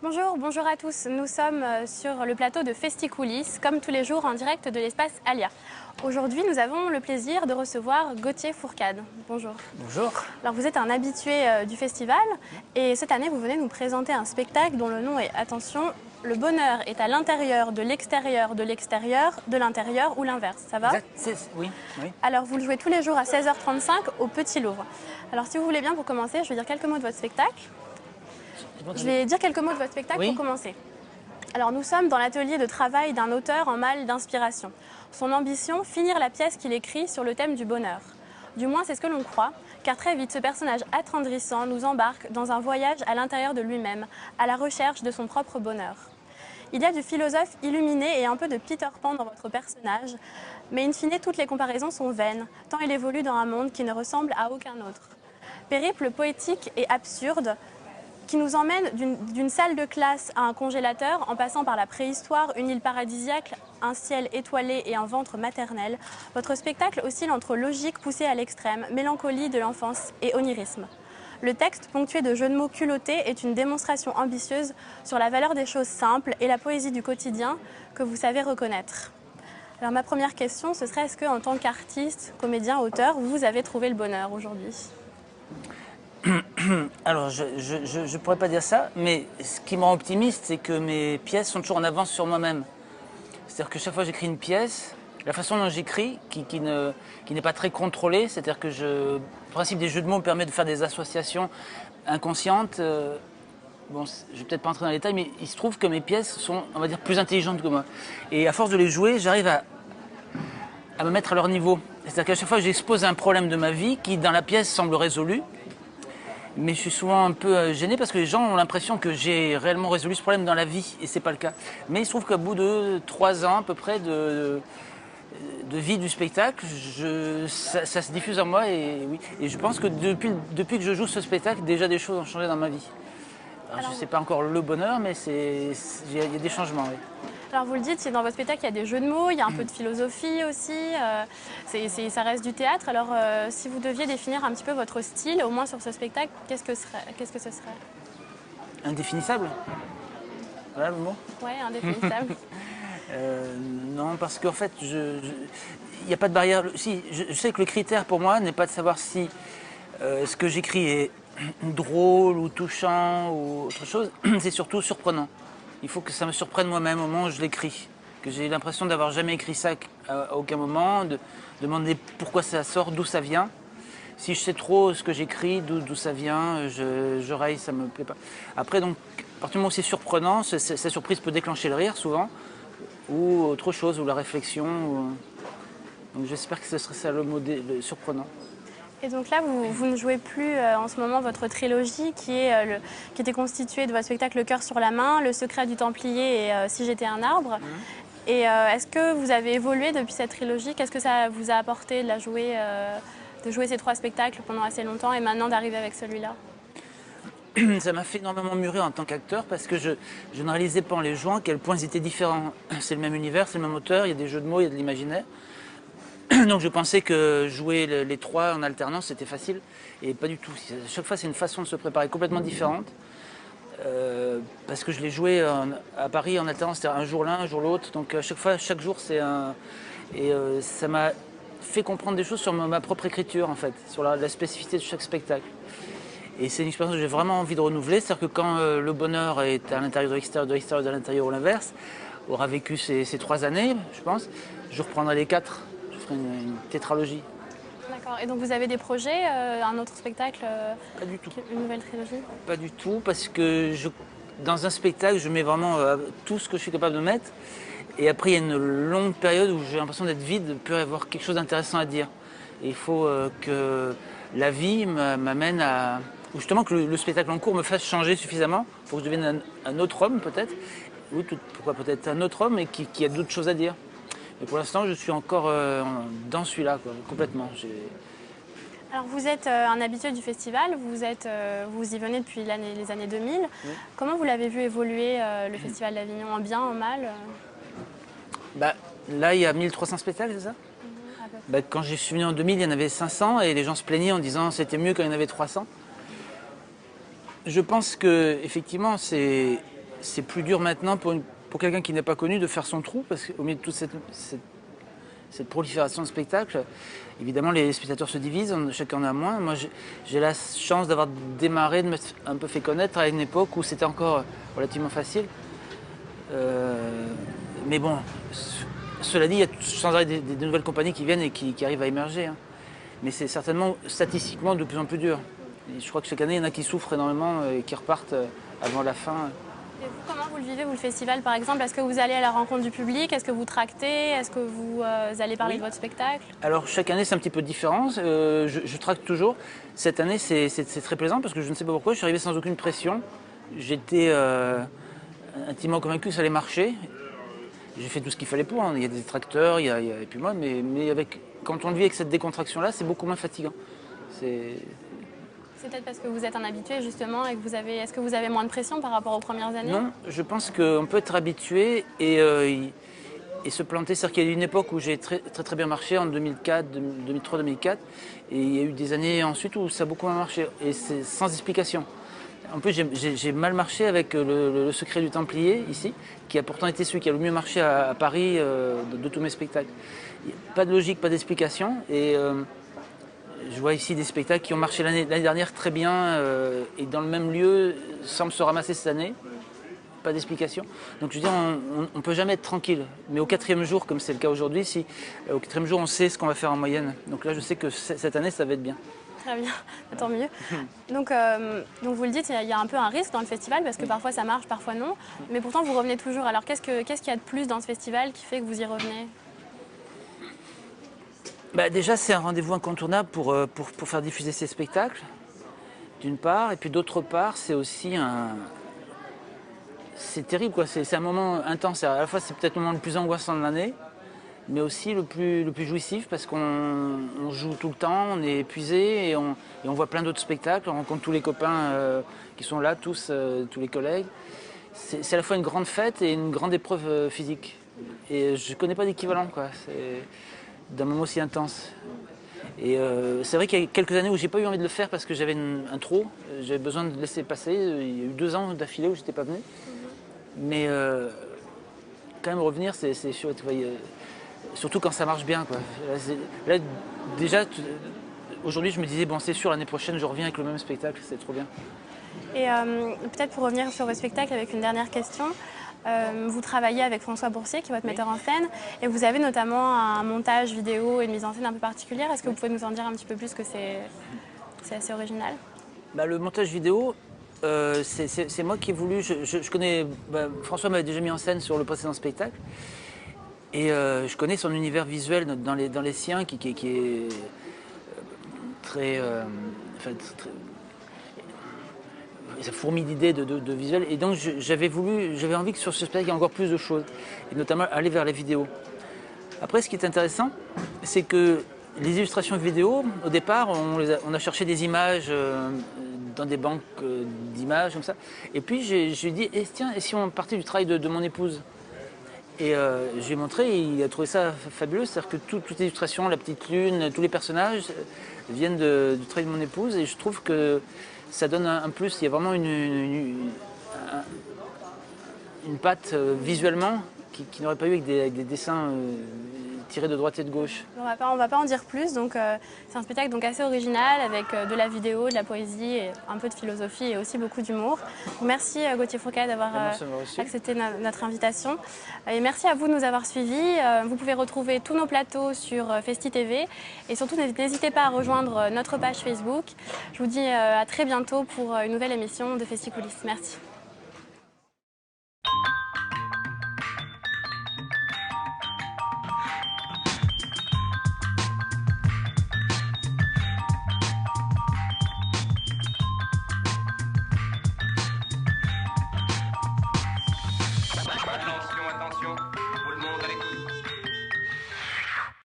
Bonjour, bonjour à tous. Nous sommes sur le plateau de Festicoulis, comme tous les jours en direct de l'espace Alia. Aujourd'hui, nous avons le plaisir de recevoir Gauthier Fourcade. Bonjour. Bonjour. Alors, vous êtes un habitué du festival et cette année, vous venez nous présenter un spectacle dont le nom est, attention, le bonheur est à l'intérieur, de l'extérieur, de l'extérieur, de l'intérieur ou l'inverse. Ça va? Oui, oui. Alors, vous le jouez tous les jours à 16h35 au Petit Louvre. Alors, si vous voulez bien, pour commencer, je vais dire quelques mots de votre spectacle. Je vais dire quelques mots de votre spectacle pour commencer. Alors nous sommes dans l'atelier de travail d'un auteur en mal d'inspiration. Son ambition, finir la pièce qu'il écrit sur le thème du bonheur. Du moins c'est ce que l'on croit, car très vite ce personnage attendrissant nous embarque dans un voyage à l'intérieur de lui-même, à la recherche de son propre bonheur. Il y a du philosophe illuminé et un peu de Peter Pan dans votre personnage, mais in fine toutes les comparaisons sont vaines, tant il évolue dans un monde qui ne ressemble à aucun autre. Périple poétique et absurde, qui nous emmène d'une salle de classe à un congélateur, en passant par la préhistoire, une île paradisiaque, un ciel étoilé et un ventre maternel. Votre spectacle oscille entre logique poussée à l'extrême, mélancolie de l'enfance et onirisme. Le texte, ponctué de jeux de mots culottés, est une démonstration ambitieuse sur la valeur des choses simples et la poésie du quotidien que vous savez reconnaître. Alors ma première question, ce serait est-ce qu'en tant qu'artiste, comédien, auteur, vous avez trouvé le bonheur aujourd'hui ? Alors, je ne pourrais pas dire ça, mais ce qui me rend optimiste, c'est que mes pièces sont toujours en avance sur moi-même. C'est-à-dire que chaque fois que j'écris une pièce, la façon dont j'écris, qui n'est pas très contrôlée, c'est-à-dire que le principe des jeux de mots me permet de faire des associations inconscientes. Bon, je vais peut-être pas entrer dans les détails, mais il se trouve que mes pièces sont, on va dire, plus intelligentes que moi. Et à force de les jouer, j'arrive à me mettre à leur niveau. C'est-à-dire qu'à chaque fois, j'expose un problème de ma vie qui, dans la pièce, semble résolu. Mais je suis souvent un peu gêné parce que les gens ont l'impression que j'ai réellement résolu ce problème dans la vie et c'est pas le cas. Mais il se trouve qu'au bout de 3 ans à peu près de vie du spectacle, ça se diffuse en moi et oui. Et je pense que depuis que je joue ce spectacle, déjà des choses ont changé dans ma vie. Alors, je ne sais pas encore le bonheur, mais il y a des changements. Oui. Alors vous le dites, dans votre spectacle, il y a des jeux de mots, il y a un peu de philosophie aussi, ça reste du théâtre. Alors si vous deviez définir un petit peu votre style, au moins sur ce spectacle, qu'est-ce que ce serait? Indéfinissable. Voilà le mot. Ouais, indéfinissable. Non, parce qu'en fait, il n'y a pas de barrière. Si, je sais que le critère pour moi n'est pas de savoir si ce que j'écris est drôle ou touchant ou autre chose, c'est surtout surprenant. Il faut que ça me surprenne moi-même au moment où je l'écris, que j'ai l'impression d'avoir jamais écrit ça à aucun moment, de demander pourquoi ça sort, d'où ça vient. Si je sais trop ce que j'écris, d'où ça vient, je raille, ça me plaît pas. Après, donc, à partir du moment où c'est surprenant, cette surprise peut déclencher le rire souvent, ou autre chose, ou la réflexion. Donc j'espère que ce serait ça le mot le surprenant. Et donc là, vous ne jouez plus en ce moment votre trilogie qui était constituée de votre spectacle Le cœur sur la main, Le secret du Templier et Si j'étais un arbre. Et est-ce que vous avez évolué depuis cette trilogie? Qu'est-ce que ça vous a apporté de jouer ces 3 spectacles pendant assez longtemps et maintenant d'arriver avec celui-là? Ça m'a fait énormément mûrir en tant qu'acteur parce que je ne réalisais pas en les jouant à quel point ils étaient différents. C'est le même univers, c'est le même auteur, il y a des jeux de mots, il y a de l'imaginaire. Donc je pensais que jouer les 3 en alternance c'était facile et pas du tout. Chaque fois c'est une façon de se préparer complètement différente parce que je l'ai joué à Paris en alternance, c'était un jour l'un, un jour l'autre. Donc à chaque fois, chaque jour c'est un... Et ça m'a fait comprendre des choses sur ma propre écriture en fait, sur la spécificité de chaque spectacle. Et c'est une expérience que j'ai vraiment envie de renouveler, c'est-à-dire que quand le bonheur est à l'intérieur de l'extérieur, de l'extérieur de l'intérieur ou l'inverse, aura vécu ces 3 années, je pense, je reprendrai les 4. Une tétralogie. D'accord. Et donc vous avez des projets, un autre spectacle, Pas du tout. Une nouvelle trilogie? Pas du tout, parce que dans un spectacle, je mets vraiment tout ce que je suis capable de mettre. Et après, il y a une longue période où j'ai l'impression d'être vide, peut y avoir quelque chose d'intéressant à dire. Et il faut que la vie m'amène à... Ou justement que le spectacle en cours me fasse changer suffisamment pour que je devienne un autre homme, peut-être. Ou pourquoi peut-être un autre homme, et qui a d'autres choses à dire. Et pour l'instant, je suis encore dans celui-là, complètement. Alors vous êtes un habitué du festival, vous y venez depuis les années 2000. Oui. Comment vous l'avez vu évoluer le Festival d'Avignon, en bien, en mal? Là, il y a 1300 spectacles, c'est ça? Quand je suis venu en 2000, il y en avait 500 et les gens se plaignaient en disant c'était mieux quand il y en avait 300. Je pense que effectivement, c'est plus dur maintenant pour quelqu'un qui n'est pas connu de faire son trou, parce qu'au milieu de toute cette prolifération de spectacles, évidemment les spectateurs se divisent, chacun en a moins. Moi j'ai la chance d'avoir démarré, de me un peu fait connaître à une époque où c'était encore relativement facile. Mais bon, cela dit, il y a sans arrêt des nouvelles compagnies qui viennent et qui arrivent à émerger. Hein. Mais c'est certainement statistiquement de plus en plus dur. Et je crois que chaque année, il y en a qui souffrent énormément et qui repartent avant la fin. Et vous, comment vous le vivez, vous, le festival, par exemple? Est-ce que vous allez à la rencontre du public? Est-ce que vous tractez? Est-ce que vous allez parler de votre spectacle? Alors, chaque année, c'est un petit peu différent. Je tracte toujours. Cette année, c'est très plaisant parce que je ne sais pas pourquoi, je suis arrivé sans aucune pression. J'étais intimement convaincu que ça allait marcher. J'ai fait tout ce qu'il fallait pour. Hein. Il y a des tracteurs, et puis moi, mais quand on le vit avec cette décontraction-là, c'est beaucoup moins fatigant. C'est peut-être parce que vous êtes un habitué justement et que est-ce que vous avez moins de pression par rapport aux premières années? Non, je pense qu'on peut être habitué et se planter. C'est-à-dire qu'il y a eu une époque où j'ai très bien marché en 2004, 2003, 2004, et il y a eu des années ensuite où ça a beaucoup moins marché et c'est sans explication. En plus, j'ai mal marché avec le Secret du Templier ici, qui a pourtant été celui qui a le mieux marché à Paris de tous mes spectacles. Pas de logique, pas d'explication et je vois ici des spectacles qui ont marché l'année dernière très bien et dans le même lieu semblent se ramasser cette année. Pas d'explication. Donc je veux dire, on ne peut jamais être tranquille. Mais au 4e jour, comme c'est le cas aujourd'hui, au 4e jour, on sait ce qu'on va faire en moyenne. Donc là, je sais que cette année, ça va être bien. Très bien, tant mieux. Donc vous le dites, il y a un peu un risque dans le festival parce que parfois ça marche, parfois non. Mais pourtant, vous revenez toujours. Alors qu'est-ce qu'il y a de plus dans ce festival qui fait que vous y revenez? Déjà, c'est un rendez-vous incontournable pour faire diffuser ces spectacles, d'une part. Et puis d'autre part, c'est aussi c'est terrible, quoi. C'est un moment intense. À la fois, c'est peut-être le moment le plus angoissant de l'année, mais aussi le plus jouissif parce qu'on joue tout le temps, on est épuisé et on voit plein d'autres spectacles. On rencontre tous les copains qui sont là, tous les collègues. C'est à la fois une grande fête et une grande épreuve physique. Et je ne connais pas d'équivalent, quoi. D'un moment aussi intense. Et c'est vrai qu'il y a quelques années où j'ai pas eu envie de le faire parce que j'avais un trop, j'avais besoin de laisser passer. Il y a eu 2 ans d'affilée où j'étais pas venu. Mais quand même revenir, c'est chouette. Surtout quand ça marche bien, quoi. Là déjà, aujourd'hui, je me disais, bon, c'est sûr, l'année prochaine, je reviens avec le même spectacle, c'est trop bien. Et peut-être pour revenir sur le spectacle avec une dernière question. Vous travaillez avec François Boursier, qui est votre metteur en scène, et vous avez notamment un montage vidéo et une mise en scène un peu particulière. Est-ce que vous pouvez nous en dire un petit peu plus, que c'est assez original? Le montage vidéo, c'est moi qui ai voulu. Je connais. François m'avait déjà mis en scène sur le précédent spectacle, et je connais son univers visuel dans les siens, qui est très. Ça fourmille d'idées de visuels, et donc j'avais envie que sur ce spectacle il y ait encore plus de choses, et notamment aller vers les vidéos. Après, ce qui est intéressant, c'est que les illustrations vidéo, au départ, on a cherché des images dans des banques d'images comme ça, et puis j'ai dit, tiens, et si on partait du travail de mon épouse? Et je lui ai montré, et il a trouvé ça fabuleux, c'est-à-dire que toutes les illustrations, la petite lune, tous les personnages viennent du travail de mon épouse, et je trouve que ça donne un plus. Il y a vraiment une patte visuellement qui n'aurait pas eu avec des dessins tirés de droite et de gauche. On va pas en dire plus. Donc c'est un spectacle donc assez original avec de la vidéo, de la poésie, et un peu de philosophie et aussi beaucoup d'humour. Merci Gauthier Fouquet d'avoir accepté notre invitation. Et merci à vous de nous avoir suivis. Vous pouvez retrouver tous nos plateaux sur Festi TV, et surtout n'hésitez pas à rejoindre notre page Facebook. Je vous dis à très bientôt pour une nouvelle émission de Festi Coulisses. Merci.